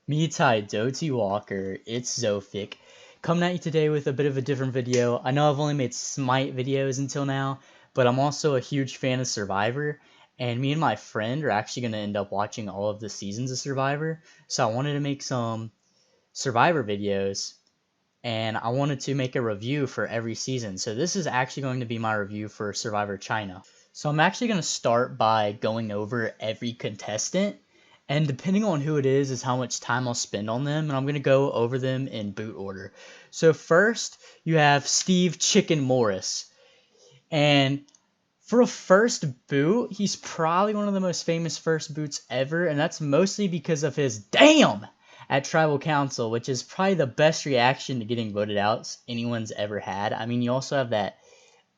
Mitai Doty Walker, it's Zophic, coming at you today with a bit of a different video. I know I've only made Smite videos until now, but I'm also a huge fan of Survivor, and me and my friend are actually going to end up watching all of the seasons of Survivor, so I wanted to make some Survivor videos, and I wanted to make a review for every season. So this is actually going to be my review for Survivor China. So I'm actually going to start by going over every contestant, and depending on who it is how much time I'll spend on them, and I'm going to go over them in boot order. So first, you have Steve Chicken Morris. And for a first boot, he's probably one of the most famous first boots ever, and that's mostly because of his "damn" at Tribal Council, which is probably the best reaction to getting voted out anyone's ever had. I mean, you also have that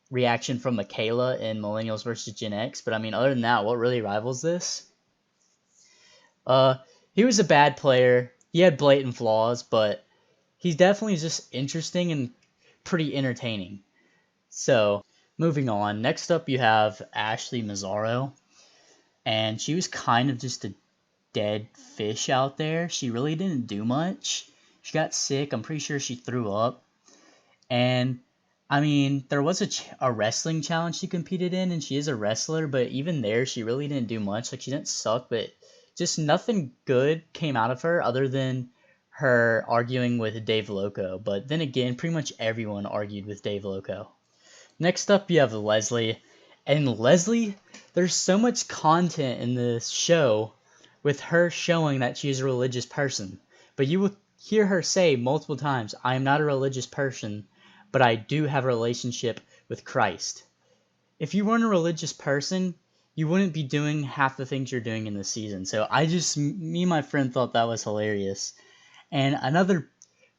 reaction from Michaela in Millennials vs. Gen X, but I mean, other than that, what really rivals this? Uh, he was a bad player. He had blatant flaws, but he's definitely just interesting and pretty entertaining. So, moving on. Next up, you have Ashley Mazzaro, and she was kind of just a dead fish out there. She really didn't do much. She got sick. I'm pretty sure she threw up. And I mean, there was a wrestling challenge she competed in, and she is a wrestler, but even there, she really didn't do much. Like, she didn't suck, but just nothing good came out of her other than her arguing with Dave Loco. But then again, pretty much everyone argued with Dave Loco. Next up, you have Leslie. And Leslie, there's so much content in this show with her showing that she's a religious person. But you will hear her say multiple times, "I am not a religious person, but I do have a relationship with Christ." If you weren't a religious person, you wouldn't be doing half the things you're doing in this season. So me and my friend thought that was hilarious. And another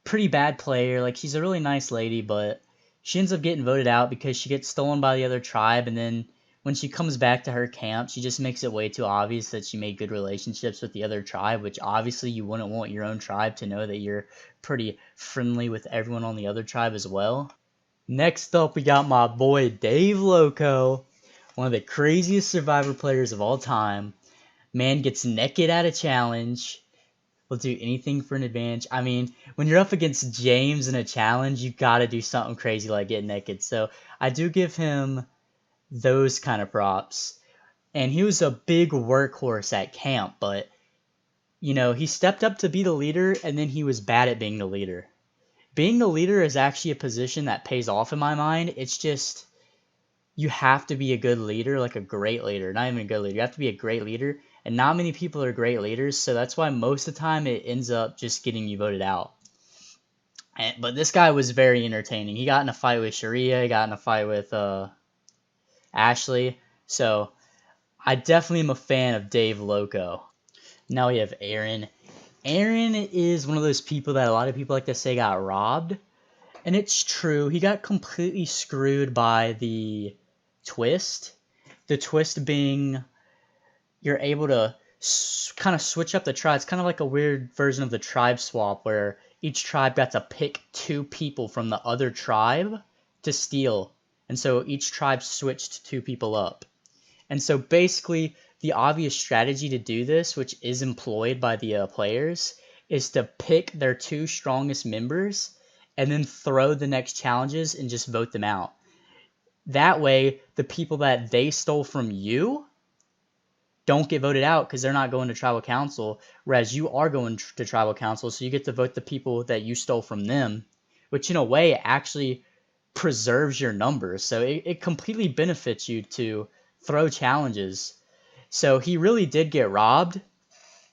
pretty bad player, like, she's a really nice lady, but she ends up getting voted out because she gets stolen by the other tribe, and then when she comes back to her camp, she just makes it way too obvious that she made good relationships with the other tribe, which obviously you wouldn't want your own tribe to know that you're pretty friendly with everyone on the other tribe as well. Next up, we got my boy Dave Loco, one of the craziest Survivor players of all time. Man gets naked at a challenge. Will do anything for an advantage. I mean, when you're up against James in a challenge, you gotta do something crazy like get naked. So I do give him those kind of props. And he was a big workhorse at camp, but he stepped up to be the leader, and then he was bad at being the leader. Being the leader is actually a position that pays off in my mind. It's just you have to be a good leader, like a great leader. Not even a good leader. You have to be a great leader, and not many people are great leaders, so that's why most of the time it ends up just getting you voted out. But this guy was very entertaining. He got in a fight with Sharia. He got in a fight with Ashley. So I definitely am a fan of Dave Loco. Now we have Aaron. Aaron is one of those people that a lot of people like to say got robbed. And it's true. He got completely screwed by the twist. The twist being you're able to kind of switch up the tribe. It's kind of like a weird version of the tribe swap where each tribe got to pick two people from the other tribe to steal. And so each tribe switched two people up. And so basically the obvious strategy to do this, which is employed by the players, is to pick their two strongest members and then throw the next challenges and just vote them out. That way, the people that they stole from you don't get voted out because they're not going to tribal council, whereas you are going to tribal council, so you get to vote the people that you stole from them, which in a way actually preserves your numbers. So it completely benefits you to throw challenges. So he really did get robbed.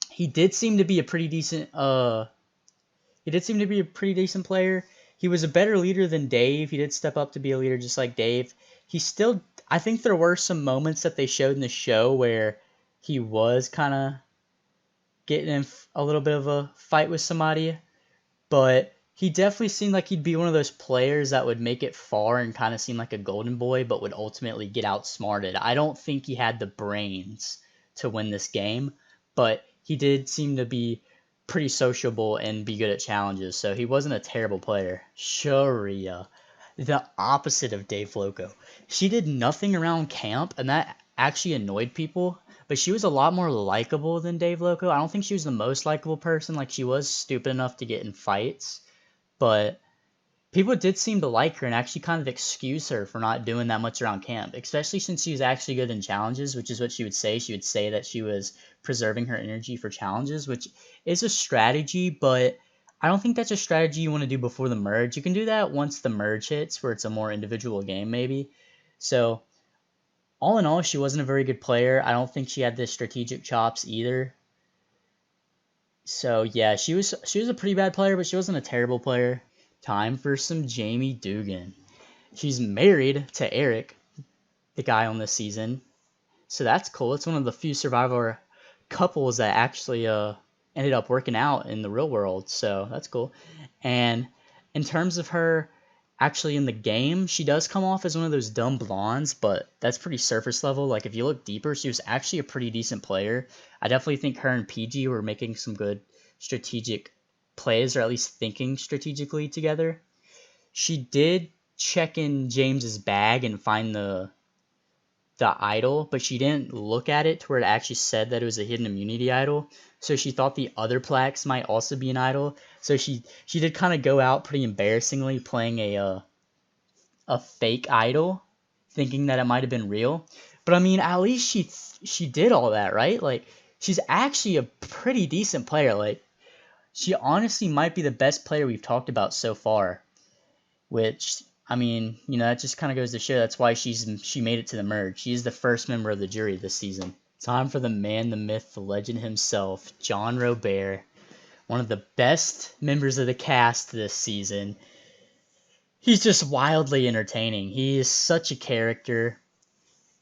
He did seem to be a pretty decent player. He was a better leader than Dave. He did step up to be a leader just like Dave. I think there were some moments that they showed in the show where he was kind of getting in a little bit of a fight with somebody, but he definitely seemed like he'd be one of those players that would make it far and kind of seem like a golden boy, but would ultimately get outsmarted. I don't think he had the brains to win this game, but he did seem to be pretty sociable and be good at challenges, so he wasn't a terrible player. Sharia, the opposite of Dave Loco. She did nothing around camp, and that actually annoyed people, but she was a lot more likable than Dave Loco. I don't think she was the most likable person. Like, she was stupid enough to get in fights, but people did seem to like her and actually kind of excuse her for not doing that much around camp, especially since she was actually good in challenges, which is what she would say. She would say that she was preserving her energy for challenges, which is a strategy, but I don't think that's a strategy you want to do before the merge. You can do that once the merge hits, where it's a more individual game, maybe. So, all in all, she wasn't a very good player. I don't think she had the strategic chops either. So, yeah, she was a pretty bad player, but she wasn't a terrible player. Time for some Jamie Dugan. She's married to Eric, the guy on this season. So that's cool. It's one of the few Survivor couples that actually ended up working out in the real world. So that's cool. And in terms of her actually in the game, she does come off as one of those dumb blondes, but that's pretty surface level. Like, if you look deeper, she was actually a pretty decent player. I definitely think her and PG were making some good strategic plays, or at least thinking strategically together. She did check in James's bag and find the idol, but she didn't look at it to where it actually said that it was a hidden immunity idol. So she thought the other plaques might also be an idol. So she did kind of go out pretty embarrassingly playing a fake idol, thinking that it might have been real. But I mean, at least she did all that, right? Like, she's actually a pretty decent player. Like, she honestly might be the best player we've talked about so far, which, I mean, you know, that just kind of goes to show that's why she made it to the merge. She's the first member of the jury this season. Time for the man, the myth, the legend himself, John Robert, one of the best members of the cast this season. He's just wildly entertaining. He is such a character.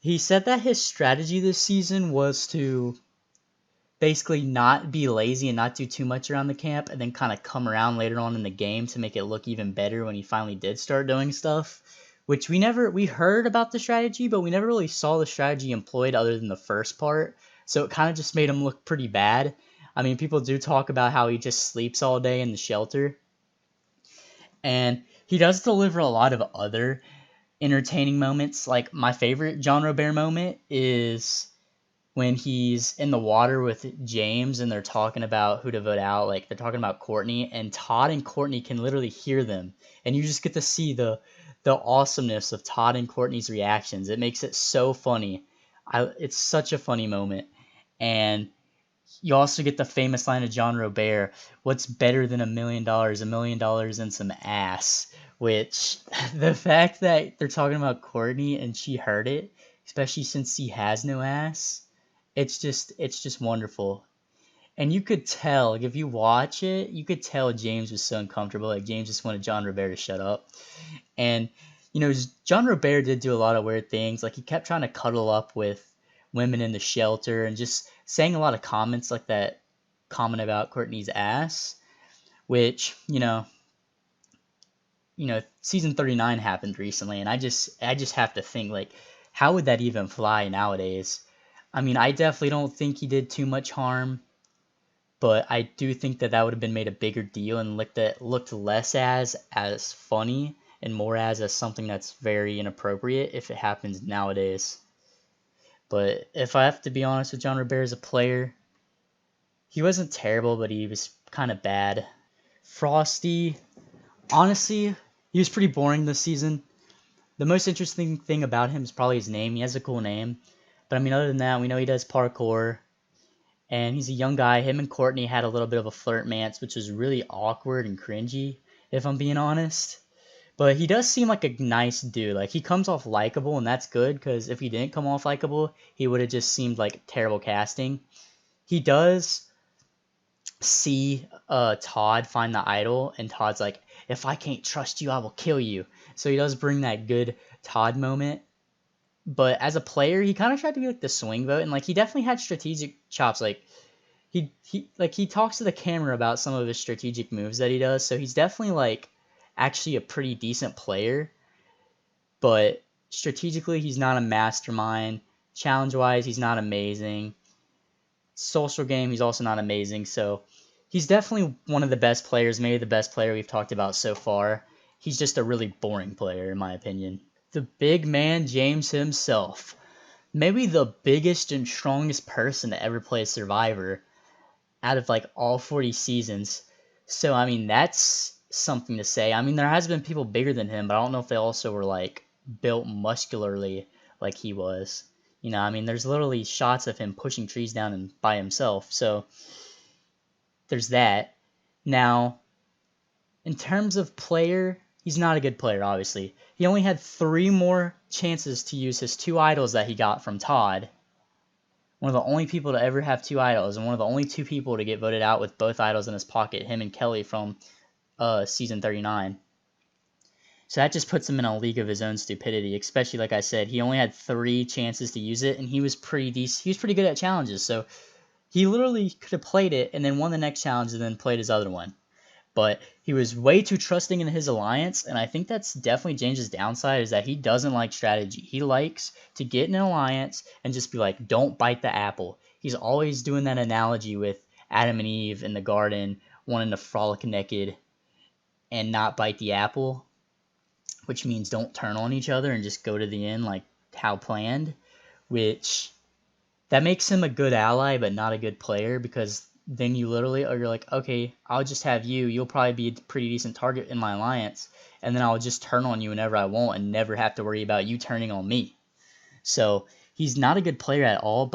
He said that his strategy this season was to basically not be lazy and not do too much around the camp, and then kind of come around later on in the game to make it look even better when he finally did start doing stuff. Which we heard about the strategy, but we never really saw the strategy employed other than the first part. So it kind of just made him look pretty bad. I mean, people do talk about how he just sleeps all day in the shelter. And he does deliver a lot of other entertaining moments. Like, my favorite John Robert moment is when he's in the water with James and they're talking about who to vote out. Like, they're talking about Courtney, and Todd and Courtney can literally hear them. And you just get to see the awesomeness of Todd and Courtney's reactions. It makes it so funny. It's such a funny moment. And you also get the famous line of John Robert, "What's better than $1 million? $1 million and some ass." Which, the fact that they're talking about Courtney and she heard it, especially since he has no ass, it's just wonderful. And you could tell, like, if you watch it, you could tell James was so uncomfortable. Like, James just wanted John Robert to shut up. And, you know, John Robert did do a lot of weird things. Like, he kept trying to cuddle up with women in the shelter and just saying a lot of comments like that comment about Courtney's ass, which, you know, season 39 happened recently, and I just have to think, like, how would that even fly nowadays? I mean, I definitely don't think he did too much harm, but I do think that would have been made a bigger deal and looked less as funny and more as something that's very inappropriate if it happens nowadays. But if I have to be honest with John Robert as a player, he wasn't terrible, but he was kind of bad. Frosty, honestly, he was pretty boring this season. The most interesting thing about him is probably his name. He has a cool name. But, I mean, other than that, we know he does parkour. And he's a young guy. Him and Courtney had a little bit of a flirtmance, which was really awkward and cringy, if I'm being honest. But he does seem like a nice dude. Like, he comes off likable, and that's good, because if he didn't come off likable, he would have just seemed like terrible casting. He does see Todd find the idol, and Todd's like, "If I can't trust you, I will kill you." So he does bring that good Todd moment. But as a player, he kind of tried to be like the swing vote, and like he definitely had strategic chops. Like he talks to the camera about some of his strategic moves that he does. So he's definitely like actually a pretty decent player. But strategically, he's not a mastermind. Challenge-wise, he's not amazing. Social game, he's also not amazing. So he's definitely one of the best players, maybe the best player we've talked about so far. He's just a really boring player, in my opinion. The big man, James himself. maybe the biggest and strongest person to ever play Survivor out of like all 40 seasons. So I mean that's something to say. I mean there has been people bigger than him, but I don't know if they also were like built muscularly like he was. You know, I mean there's literally shots of him pushing trees down and by himself. So there's that. Now, in terms of player, he's not a good player, obviously. He only had 3 more chances to use his 2 idols that he got from Todd. One of the only people to ever have 2 idols, and one of the only 2 people to get voted out with both idols in his pocket, him and Kelly from season 39. So that just puts him in a league of his own stupidity, especially like I said, he only had 3 chances to use it, and he was pretty decent. He was pretty good at challenges, so he literally could have played it and then won the next challenge and then played his other one. But he was way too trusting in his alliance, and I think that's definitely James's downside, is that he doesn't like strategy. He likes to get in an alliance and just be like, don't bite the apple. He's always doing that analogy with Adam and Eve in the garden wanting to frolic naked and not bite the apple, which means don't turn on each other and just go to the end like how planned, which that makes him a good ally but not a good player, because then you literally you're like, okay, I'll just have you. You'll probably be a pretty decent target in my alliance, and then I'll just turn on you whenever I want and never have to worry about you turning on me. So he's not a good player at all.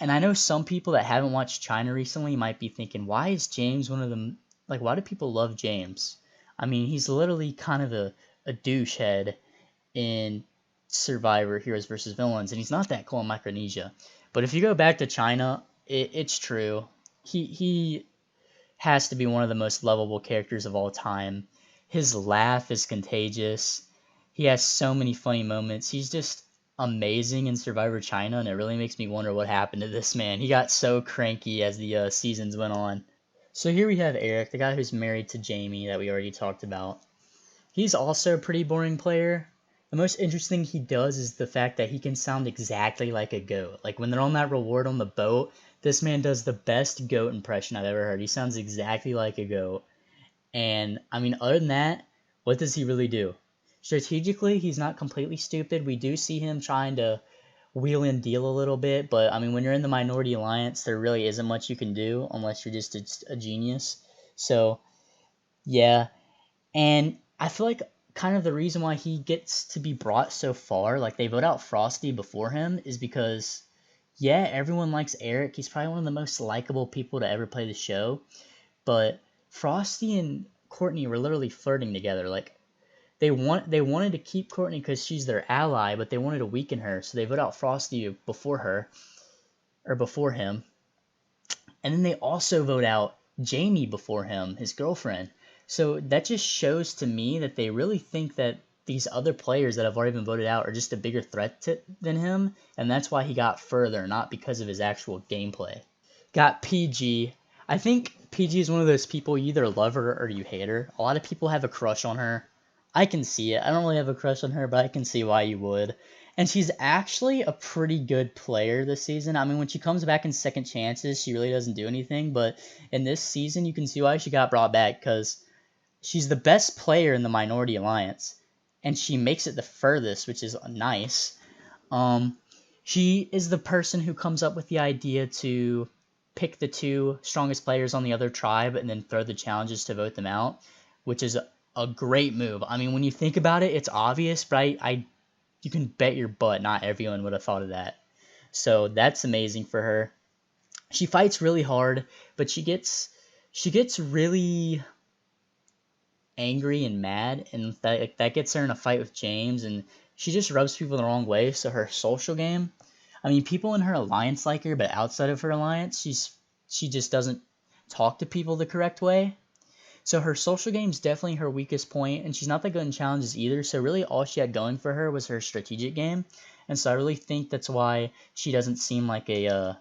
And I know some people that haven't watched China recently might be thinking, why is James one of them? Like, why do people love James? I mean, he's literally kind of a douche head in Survivor Heroes versus Villains, and he's not that cool in Micronesia. But if you go back to China, it's true. He has to be one of the most lovable characters of all time. His laugh is contagious. He has so many funny moments. He's just amazing in Survivor China, and it really makes me wonder what happened to this man. He got so cranky as the seasons went on. So here we have Eric, the guy who's married to Jamie that we already talked about. He's also a pretty boring player. The most interesting he does is the fact that he can sound exactly like a goat. Like when they're on that reward on the boat, this man does the best goat impression I've ever heard. He sounds exactly like a goat. And, I mean, other than that, what does he really do? Strategically, he's not completely stupid. We do see him trying to wheel and deal a little bit. But, I mean, when you're in the Minority Alliance, there really isn't much you can do unless you're just a genius. So, yeah. And I feel like kind of the reason why he gets to be brought so far, like they vote out Frosty before him, is because yeah, everyone likes Eric. He's probably one of the most likable people to ever play the show. But Frosty and Courtney were literally flirting together. Like they wanted to keep Courtney because she's their ally, but they wanted to weaken her, so they vote out Frosty before her or before him. And then they also vote out Jamie before him, his girlfriend. So that just shows to me that they really think that these other players that have already been voted out are just a bigger threat than him, and that's why he got further, not because of his actual gameplay. Got PG. I think PG is one of those people you either love her or you hate her. A lot of people have a crush on her. I can see it. I don't really have a crush on her, but I can see why you would. And she's actually a pretty good player this season. I mean, when she comes back in second chances, she really doesn't do anything, but in this season, you can see why she got brought back, because she's the best player in the Minority Alliance, and she makes it the furthest, which is nice. She is the person who comes up with the idea to pick the 2 strongest players on the other tribe and then throw the challenges to vote them out, which is a great move. I mean, when you think about it, it's obvious, but you can bet your butt not everyone would have thought of that. So that's amazing for her. She fights really hard, but she gets really angry and mad, and that gets her in a fight with James, and she just rubs people the wrong way. So her social game, I mean, people in her alliance like her, but outside of her alliance, she just doesn't talk to people the correct way. So her social game is definitely her weakest point, and she's not that good in challenges either. So really all she had going for her was her strategic game, and so I really think that's why she doesn't seem like a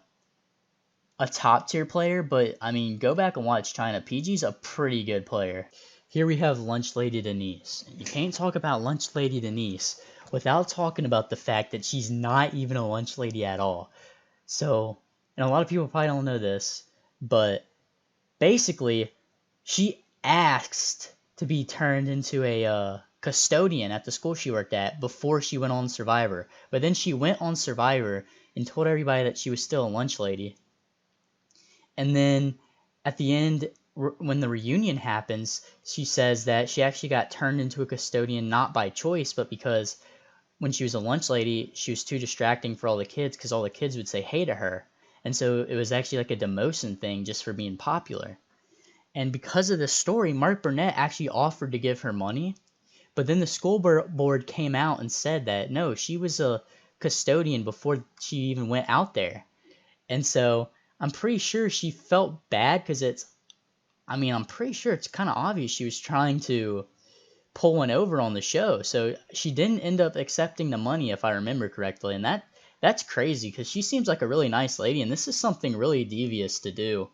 top tier player. But I mean, go back and watch China. PG's a pretty good player. Here we have Lunch Lady Denise. You can't talk about Lunch Lady Denise without talking about the fact that she's not even a lunch lady at all. So, and a lot of people probably don't know this, but basically, she asked to be turned into a custodian at the school she worked at before she went on Survivor. But then she went on Survivor and told everybody that she was still a lunch lady. And then at the end, when the reunion happens, she says that she actually got turned into a custodian not by choice, but because when she was a lunch lady, she was too distracting for all the kids because all the kids would say hey to her. And so it was actually like a demotion thing just for being popular. And because of this story, Mark Burnett actually offered to give her money. But then the school board came out and said that, no, she was a custodian before she even went out there. And so I'm pretty sure she felt bad because I'm pretty sure it's kind of obvious she was trying to pull one over on the show. So she didn't end up accepting the money, if I remember correctly. And that's crazy because she seems like a really nice lady. And this is something really devious to do.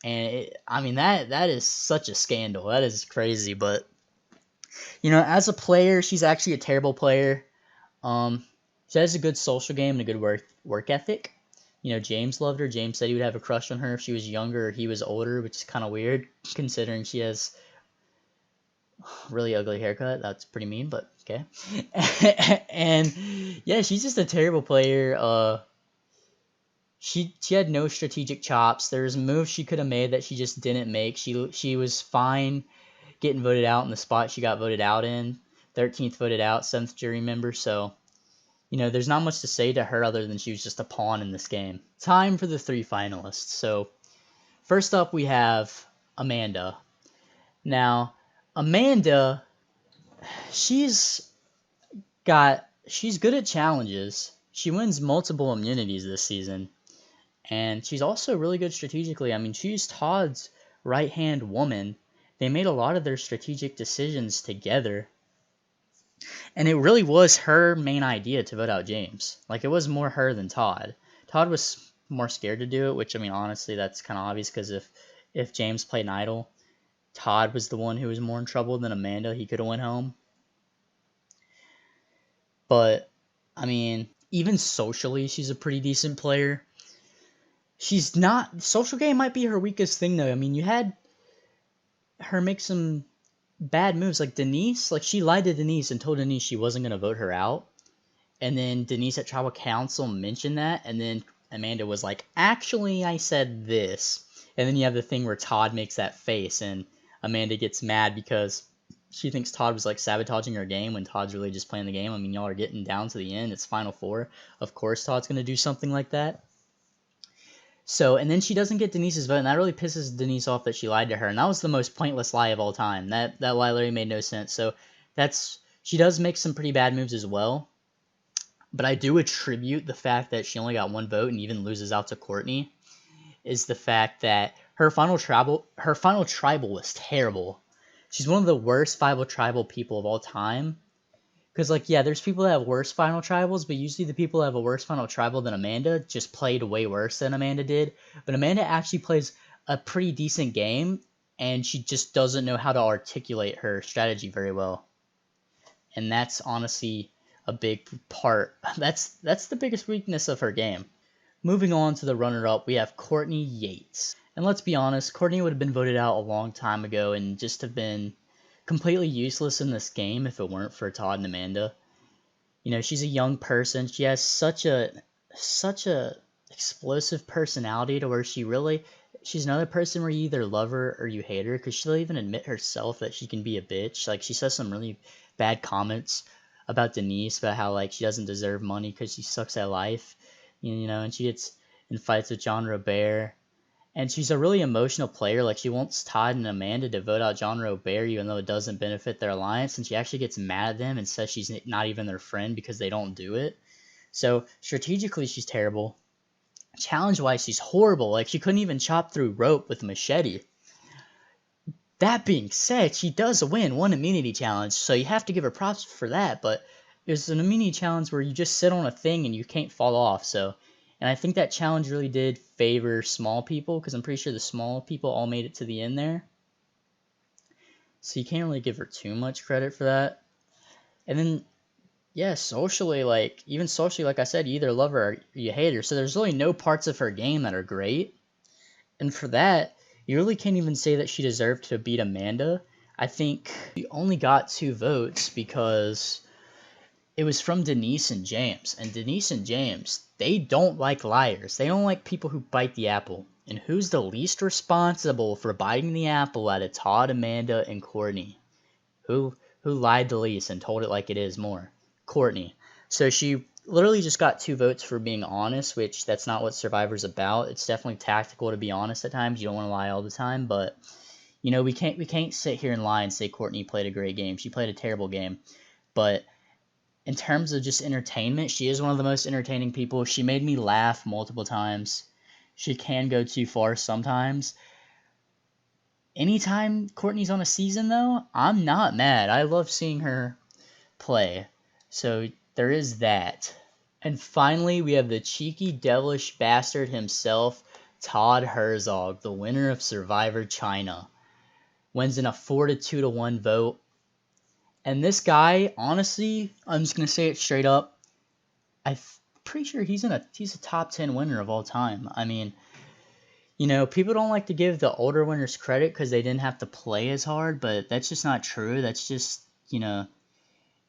And that is such a scandal. That is crazy. But, as a player, she's actually a terrible player. She has a good social game and a good work ethic. James loved her. James said he would have a crush on her if she was younger or he was older, which is kind of weird considering she has a really ugly haircut. That's pretty mean, but okay. And yeah, she's just a terrible player. She had no strategic chops. There's moves she could have made that she just didn't make. She was fine getting voted out in the spot she got voted out in. 13th voted out, 7th jury member. So, there's not much to say to her other than she was just a pawn in this game. Time for the 3 finalists. So, first up we have Amanda. Now, Amanda, she's good at challenges. She wins multiple immunities this season. And she's also really good strategically. She's Todd's right-hand woman. They made a lot of their strategic decisions together. And it really was her main idea to vote out James. It was more her than Todd. Todd was more scared to do it, which, honestly, that's kind of obvious because if James played an idol, Todd was the one who was more in trouble than Amanda. He could have went home. But, even socially, she's a pretty decent player. She's not... Social game might be her weakest thing, though. You had her make some bad moves. Like Denise, she lied to Denise and told Denise she wasn't going to vote her out. And then Denise at Tribal Council mentioned that. And then Amanda was like, actually, I said this. And then you have the thing where Todd makes that face. And Amanda gets mad because she thinks Todd was, sabotaging her game when Todd's really just playing the game. Y'all are getting down to the end. It's Final Four. Of course Todd's going to do something like that. So, and then she doesn't get Denise's vote, and that really pisses Denise off that she lied to her, and that was the most pointless lie of all time. That lie literally made no sense. So, she does make some pretty bad moves as well, but I do attribute the fact that she only got 1 vote and even loses out to Courtney is the fact that her final tribal was terrible. She's one of the worst final tribal people of all time. Because, there's people that have worse final tribals, but usually the people that have a worse final tribal than Amanda just played way worse than Amanda did. But Amanda actually plays a pretty decent game, and she just doesn't know how to articulate her strategy very well. And that's honestly a big part. That's the biggest weakness of her game. Moving on to the runner-up, we have Courtney Yates. And let's be honest, Courtney would have been voted out a long time ago and just have been completely useless in this game if it weren't for Todd and Amanda. She's a young person. She has such a explosive personality to where she's another person where you either love her or you hate her, because she'll even admit herself that she can be a bitch. She says some really bad comments about Denise, about how she doesn't deserve money because she sucks at life, and she gets in fights with John Robert. And she's a really emotional player. She wants Todd and Amanda to vote out John Robert, even though it doesn't benefit their alliance. And she actually gets mad at them and says she's not even their friend because they don't do it. So strategically, she's terrible. Challenge-wise, she's horrible. She couldn't even chop through rope with a machete. That being said, she does win 1 immunity challenge, so you have to give her props for that. But it's an immunity challenge where you just sit on a thing and you can't fall off. And I think that challenge really did favor small people, because I'm pretty sure the small people all made it to the end there. So you can't really give her too much credit for that. And then, yeah, socially, even socially, like I said, you either love her or you hate her. So there's really no parts of her game that are great. And for that, you really can't even say that she deserved to beat Amanda. I think we only got 2 votes because it was from Denise and James. And Denise and James, they don't like liars. They don't like people who bite the apple. And who's the least responsible for biting the apple out of Todd, Amanda, and Courtney? Who lied the least and told it like it is more? Courtney. So she literally just got 2 votes for being honest, which that's not what Survivor's about. It's definitely tactical to be honest at times. You don't want to lie all the time, but you know, we can't sit here and lie and say Courtney played a great game. She played a terrible game. But in terms of just entertainment, she is one of the most entertaining people. She made me laugh multiple times. She can go too far sometimes. Anytime Courtney's on a season, though, I'm not mad. I love seeing her play. So there is that. And finally, we have the cheeky, devilish bastard himself, Todd Herzog, the winner of Survivor China. Wins in a 4-2-1 vote. And this guy, honestly, I'm just going to say it straight up, I'm pretty sure he's a top 10 winner of all time. I mean, you know, people don't like to give the older winners credit because they didn't have to play as hard, but that's just not true. That's just, you know,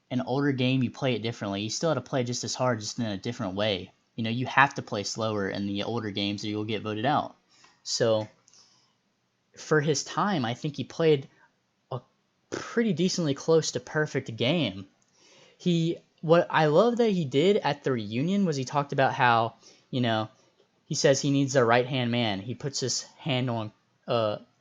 an older game, you play it differently. You still have to play just as hard, just in a different way. You know, you have to play slower in the older games or you'll get voted out. So for his time, I think he played a pretty decently close to perfect game. What I love that he did at the reunion was he talked about how, you know, he says he needs a right-hand man. He puts his hand on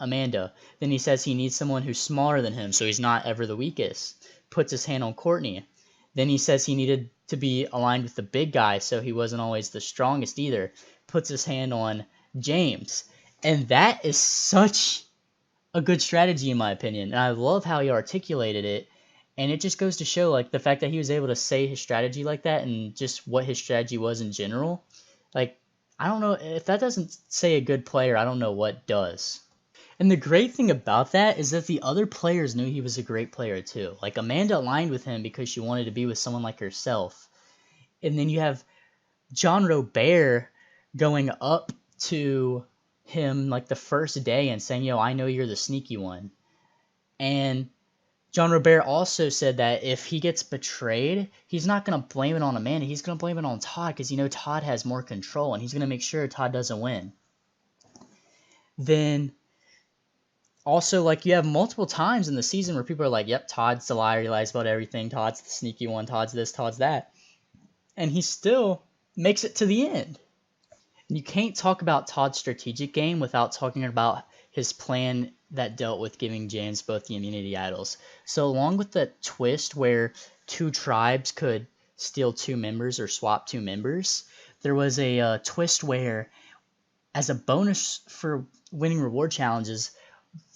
Amanda. Then he says he needs someone who's smaller than him, so he's not ever the weakest. Puts his hand on Courtney. Then he says he needed to be aligned with the big guy, so he wasn't always the strongest either. Puts his hand on James. And that is such a good strategy in my opinion. And I love how he articulated it. And it just goes to show, like, the fact that he was able to say his strategy like that and just what his strategy was in general. Like, I don't know, if that doesn't say a good player, I don't know what does. And the great thing about that is that the other players knew he was a great player too. Like, Amanda aligned with him because she wanted to be with someone like herself. And then you have John Robert going up to him like the first day and saying, yo, I know you're the sneaky one. And John Robert also said that if he gets betrayed, he's not going to blame it on Amanda. He's going to blame it on Todd because, you know, Todd has more control and he's going to make sure Todd doesn't win. Then also, like, you have multiple times in the season where people are like, yep, Todd's the liar. He lies about everything. Todd's the sneaky one. Todd's this, Todd's that. And he still makes it to the end. You can't talk about Todd's strategic game without talking about his plan that dealt with giving James both the immunity idols. So along with the twist where 2 tribes could steal 2 members or swap 2 members, there was a twist where, as a bonus for winning reward challenges,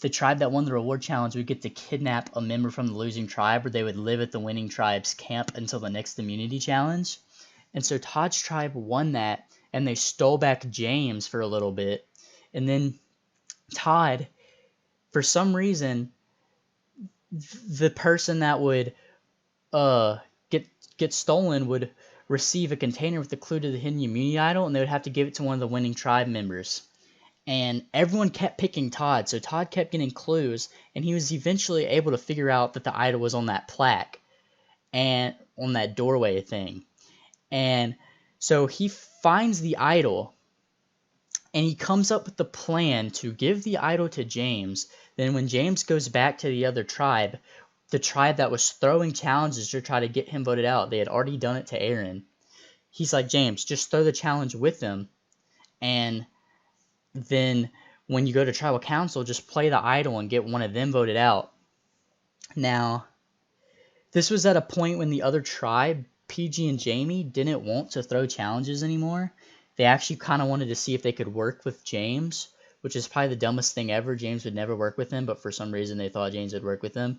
the tribe that won the reward challenge would get to kidnap a member from the losing tribe, where they would live at the winning tribe's camp until the next immunity challenge. And so Todd's tribe won that, and they stole back James for a little bit. And then Todd, for some reason, the person that would get stolen would receive a container with the clue to the hidden immunity idol, and they would have to give it to one of the winning tribe members. And everyone kept picking Todd, so Todd kept getting clues, and he was eventually able to figure out that the idol was on that plaque and on that doorway thing. And so he finds the idol, and he comes up with the plan to give the idol to James. Then when James goes back to the other tribe, the tribe that was throwing challenges to try to get him voted out, they had already done it to Aaron. He's like, James, just throw the challenge with them, and then when you go to tribal council, just play the idol and get one of them voted out. Now, this was at a point when the other tribe, PG and Jamie, didn't want to throw challenges anymore. They actually kind of wanted to see if they could work with James, which is probably the dumbest thing ever. James would never work with him, but for some reason they thought James would work with him.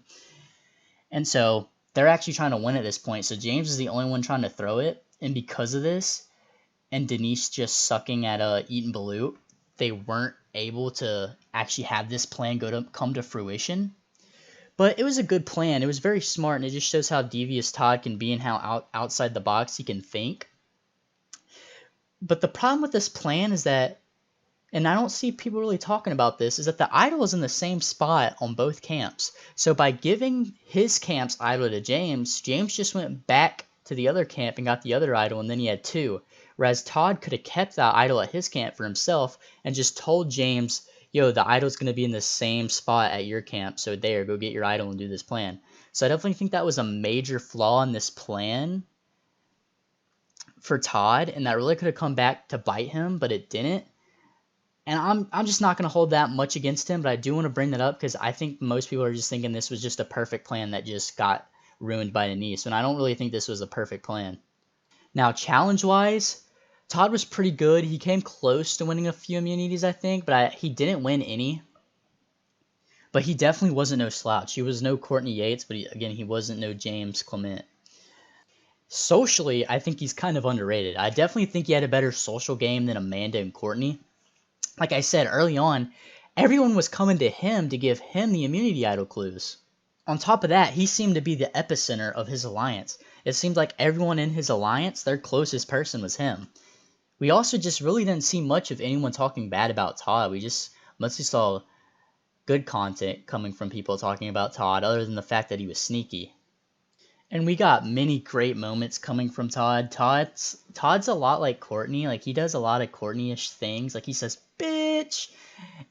And so they're actually trying to win at this point. So James is the only one trying to throw it. And because of this, and Denise just sucking at Eat and Balut, they weren't able to actually have this plan come to fruition. But it was a good plan. It was very smart, and it just shows how devious Todd can be and how outside the box he can think. But the problem with this plan is that and I don't see people really talking about this, is that the idol is in the same spot on both camps. So by giving his camp's idol to James, James just went back to the other camp and got the other idol, and then he had two. Whereas Todd could have kept that idol at his camp for himself and just told James, yo, the idol's going to be in the same spot at your camp, so there, go get your idol and do this plan. So I definitely think that was a major flaw in this plan for Todd, and that really could have come back to bite him, but it didn't. And I'm just not going to hold that much against him, but I do want to bring that up because I think most people are just thinking this was just a perfect plan that just got ruined by Denise, and I don't really think this was a perfect plan. Now, challenge-wise, Todd was pretty good. He came close to winning a few immunities, I think, but he didn't win any. But he definitely wasn't no slouch. He was no Courtney Yates, but again, he wasn't no James Clement. Socially, I think he's kind of underrated. I definitely think he had a better social game than Amanda and Courtney. Like I said early on, everyone was coming to him to give him the immunity idol clues. On top of that, he seemed to be the epicenter of his alliance. It seemed like everyone in his alliance, their closest person was him. We also just really didn't see much of anyone talking bad about Todd. We just mostly saw good content coming from people talking about Todd, other than the fact that he was sneaky. And we got many great moments coming from Todd. Todd's a lot like Courtney. Like, he does a lot of Courtney-ish things. Like, he says, bitch,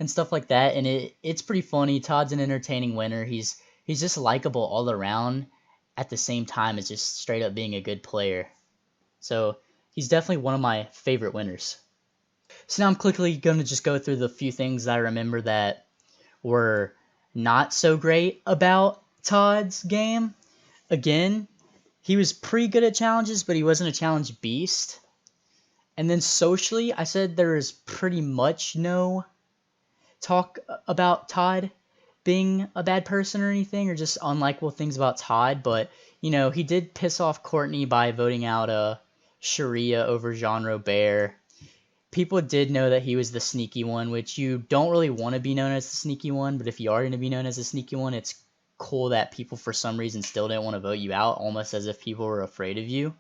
and stuff like that. And it's pretty funny. Todd's an entertaining winner. He's just likable all around at the same time as just straight up being a good player. So he's definitely one of my favorite winners. So now I'm quickly going to just go through the few things that I remember that were not so great about Todd's game. Again, he was pretty good at challenges, but he wasn't a challenge beast. And then socially, I said there is pretty much no talk about Todd being a bad person or anything, or just unlikable things about Todd. But, you know, he did piss off Courtney by voting out Sharia over Jean Robert. People did know that he was the sneaky one, which you don't really want to be known as the sneaky one, but if you are going to be known as the sneaky one, it's cool that people for some reason still didn't want to vote you out, almost as if people were afraid of you.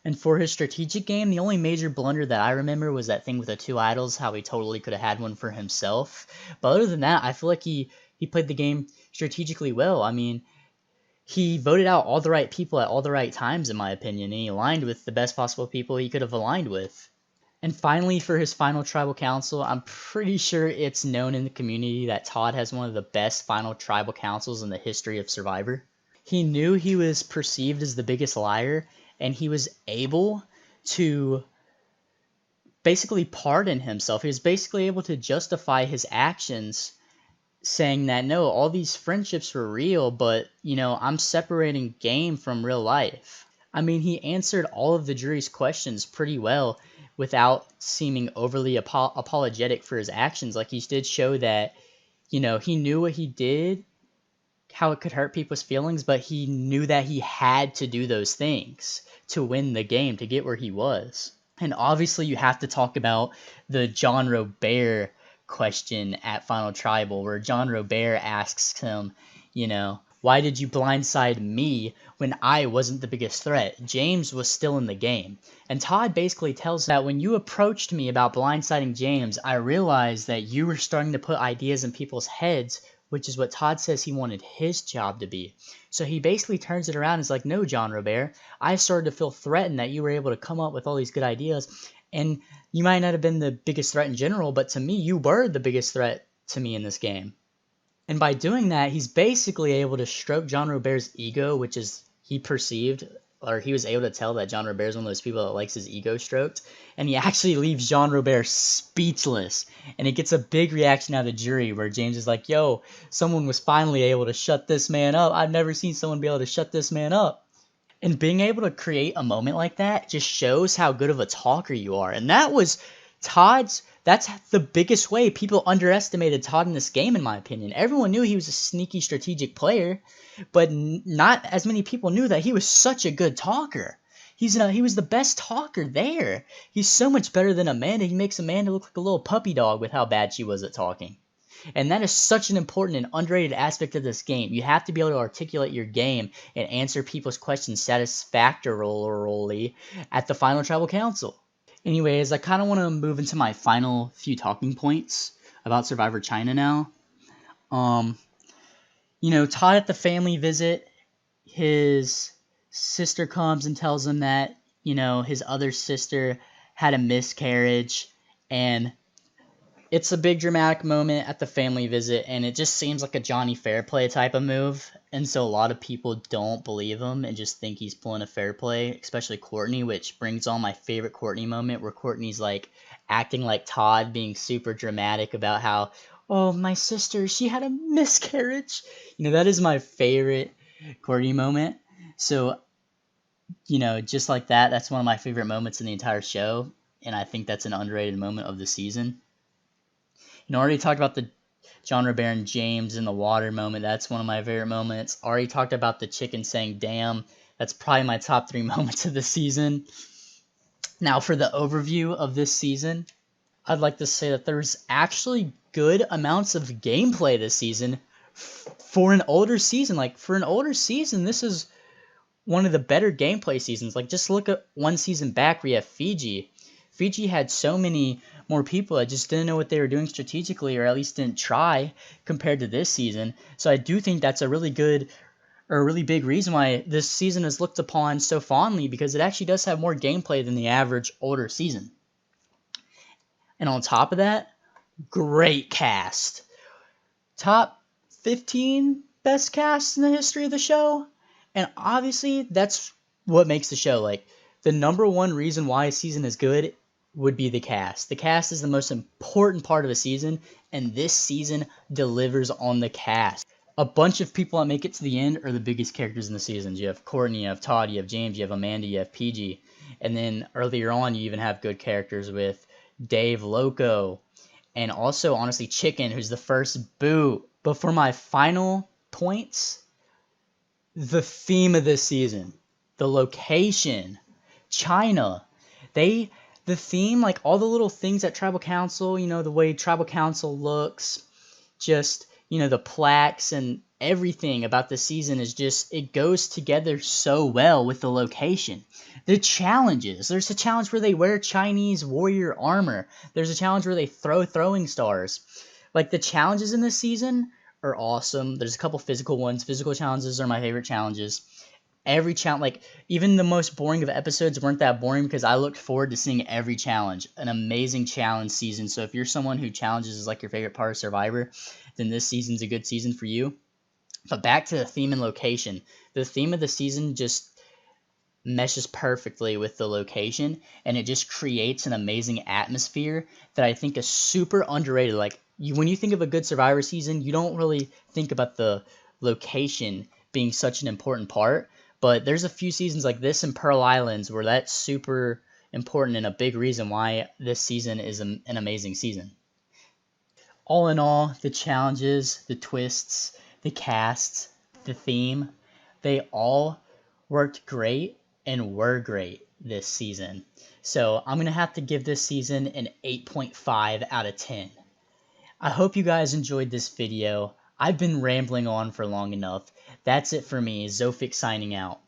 And for his strategic game, the only major blunder that I remember was that thing with the two idols, how he totally could have had one for himself. But other than that, I feel like he played the game strategically well. I mean, he voted out all the right people at all the right times, in my opinion, and he aligned with the best possible people he could have aligned with. And finally, for his final tribal council, I'm pretty sure it's known in the community that Todd has one of the best final tribal councils in the history of Survivor. He knew he was perceived as the biggest liar, and he was able to basically pardon himself. He was basically able to justify his actions, saying that, no, all these friendships were real, but, you know, I'm separating game from real life. I mean, he answered all of the jury's questions pretty well without seeming overly apologetic for his actions. Like, he did show that, you know, he knew what he did, how it could hurt people's feelings, but he knew that he had to do those things to win the game, to get where he was. And obviously you have to talk about the Jean Robert question at Final Tribal, where Jean Robert asks him, you know, why did you blindside me when I wasn't the biggest threat? James was still in the game. And Todd basically tells that when you approached me about blindsiding James, I realized that you were starting to put ideas in people's heads, which is what Todd says he wanted his job to be. So he basically turns it around and is like, no, Jean Robert, I started to feel threatened that you were able to come up with all these good ideas. And you might not have been the biggest threat in general, but to me, you were the biggest threat to me in this game. And by doing that, he's basically able to stroke Jean Robert's ego, which is he perceived, or he was able to tell that Jean Robert is one of those people that likes his ego stroked. And he actually leaves Jean Robert speechless. And it gets a big reaction out of the jury where James is like, yo, someone was finally able to shut this man up. I've never seen someone be able to shut this man up. And being able to create a moment like that just shows how good of a talker you are. And that was that's the biggest way people underestimated Todd in this game, in my opinion. Everyone knew he was a sneaky strategic player, but not as many people knew that he was such a good talker. He was the best talker there. He's so much better than Amanda. He makes Amanda look like a little puppy dog with how bad she was at talking. And that is such an important and underrated aspect of this game. You have to be able to articulate your game and answer people's questions satisfactorily at the Final Tribal Council. Anyways, I kind of want to move into my final few talking points about Survivor China now. Um, Todd at the family visit, his sister comes and tells him that, his other sister had a miscarriage, and it's a big dramatic moment at the family visit, and it just seems like a Johnny Fairplay type of move, and so a lot of people don't believe him and just think he's pulling a fair play, especially Courtney, which brings on my favorite Courtney moment where Courtney's like acting like Todd, being super dramatic about how, oh, my sister, she had a miscarriage. That is my favorite Courtney moment. So, just like that, that's one of my favorite moments in the entire show, and I think that's an underrated moment of the season. Already talked about the John Robert and James in the water moment. That's one of my favorite moments. Already talked about the chicken saying damn. That's probably my top 3 moments of the season. Now for the overview of this season, I'd like to say that there's actually good amounts of gameplay this season for an older season. Like, for an older season, this is one of the better gameplay seasons. Like, just look at one season back, we have Fiji. Fiji had so many more people that just didn't know what they were doing strategically, or at least didn't try, compared to this season. So I do think that's a really good, or a really big reason why this season is looked upon so fondly, because it actually does have more gameplay than the average older season. And on top of that, great cast. Top 15 best cast in the history of the show. And obviously, that's what makes the show. Like, the number one reason why a season is good would be the cast. The cast is the most important part of a season, and this season delivers on the cast. A bunch of people that make it to the end are the biggest characters in the seasons. You have Courtney, you have Todd, you have James, you have Amanda, you have PG. And then earlier on, you even have good characters with Dave Loco, and also, honestly, Chicken, who's the first boot. But for my final points, the theme of this season, the location, China, the theme, like all the little things at Tribal Council, the way Tribal Council looks, just, the plaques and everything about the season is just, it goes together so well with the location. The challenges, there's a challenge where they wear Chinese warrior armor. There's a challenge where they throw throwing stars. Like, the challenges in this season are awesome. There's a couple physical ones. Physical challenges are my favorite challenges. Every challenge, like, even the most boring of episodes weren't that boring because I looked forward to seeing every challenge. An amazing challenge season. So if you're someone who challenges is like your favorite part of Survivor, then this season's a good season for you. But back to the theme and location. The theme of the season just meshes perfectly with the location, and it just creates an amazing atmosphere that I think is super underrated. Like, when you think of a good Survivor season, you don't really think about the location being such an important part. But there's a few seasons like this in Pearl Islands where that's super important and a big reason why this season is an amazing season. All in all, the challenges, the twists, the casts, the theme, they all worked great and were great this season. So I'm going to have to give this season an 8.5 out of 10. I hope you guys enjoyed this video. I've been rambling on for long enough. That's it for me, Zofik signing out.